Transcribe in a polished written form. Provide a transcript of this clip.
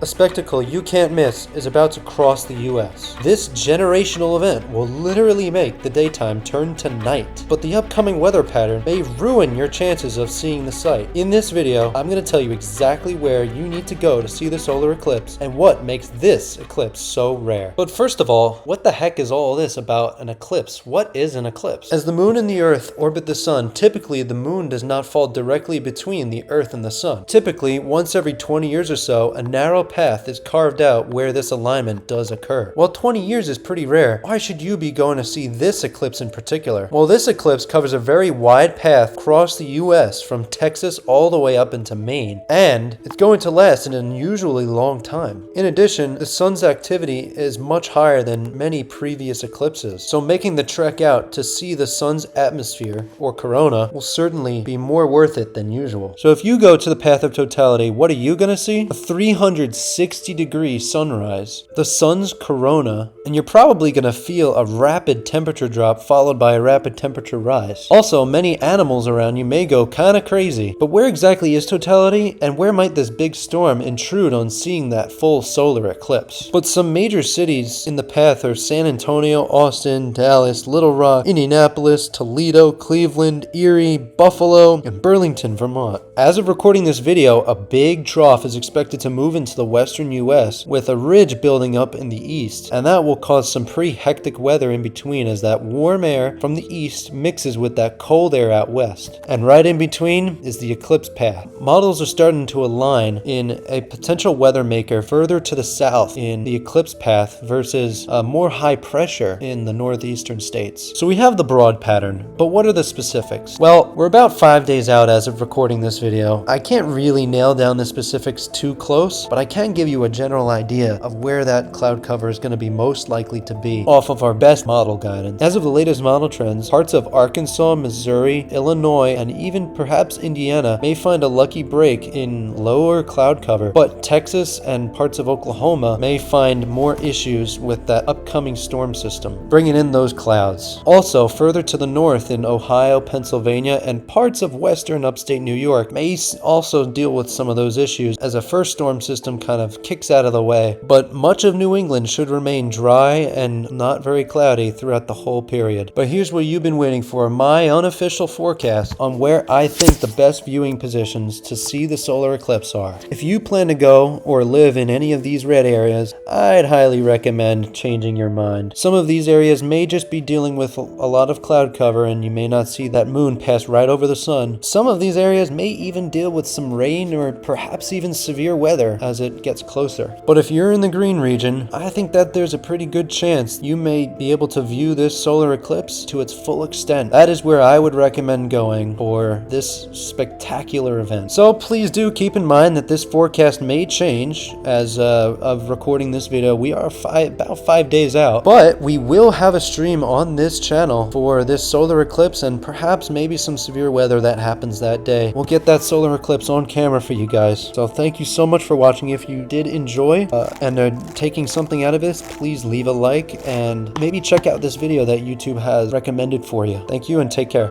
A spectacle you can't miss is about to cross the US. This generational event will literally make the daytime turn to night, but the upcoming weather pattern may ruin your chances of seeing the sight. In this video, I'm going to tell you exactly where you need to go to see the solar eclipse and what makes this eclipse so rare. But first of all, what the heck is all this about an eclipse? What is an eclipse? As the moon and the earth orbit the sun, typically the moon does not fall directly between the earth and the sun. Typically, once every 20 years or so, a narrow path is carved out where this alignment does occur. While 20 years is pretty rare, why should you be going to see this eclipse in particular? Well, this eclipse covers a very wide path across the US from Texas all the way up into Maine, and it's going to last an unusually long time. In addition, the sun's activity is much higher than many previous eclipses, so making the trek out to see the sun's atmosphere, or corona, will certainly be more worth it than usual. So if you go to the path of totality, what are you going to see? A 360-degree sunrise, the sun's corona, and you're probably going to feel a rapid temperature drop followed by a rapid temperature rise. Also, many animals around you may go kind of crazy. But where exactly is totality, and where might this big storm intrude on seeing that full solar eclipse? But some major cities in the path are San Antonio, Austin, Dallas, Little Rock, Indianapolis, Toledo, Cleveland, Erie, Buffalo, and Burlington, Vermont. As of recording this video, a big trough is expected to move into the western US with a ridge building up in the east, and that will cause some pretty hectic weather in between as that warm air from the east mixes with that cold air out west. And right in between is the eclipse path. Models are starting to align in a potential weather maker further to the south in the eclipse path versus more high pressure in the northeastern states. So we have the broad pattern, but what are the specifics? Well, we're about 5 days out as of recording this video. I can't really nail down the specifics too close, but I can give you a general idea of where that cloud cover is going to be most likely to be off of our best model guidance. As of the latest model trends, parts of Arkansas, Missouri, Illinois, and even perhaps Indiana may find a lucky break in lower cloud cover, but Texas and parts of Oklahoma may find more issues with that upcoming storm system, bringing in those clouds. Also, further to the north in Ohio, Pennsylvania, and parts of western upstate New York may also deal with some of those issues as a first storm system kind of kicks out of the way, but much of New England should remain dry and not very cloudy throughout the whole period. But here's what you've been waiting for, my unofficial forecast on where I think the best viewing positions to see the solar eclipse are. If you plan to go or live in any of these red areas, I'd highly recommend changing your mind. Some of these areas may just be dealing with a lot of cloud cover and you may not see that moon pass right over the sun. Some of these areas may even deal with some rain or perhaps even severe weather as it gets closer. But if you're in the green region, I think that there's a pretty good chance you may be able to view this solar eclipse to its full extent. That is where I would recommend going for this spectacular event. So please do keep in mind that this forecast may change as of recording this video. We are about 5 days out, but we will have a stream on this channel for this solar eclipse and perhaps maybe some severe weather that happens that day. We'll get that solar eclipse on camera for you guys. So thank you so much for watching. If you did enjoy and are taking something out of this, please leave a like and maybe check out this video that YouTube has recommended for you. Thank you and take care.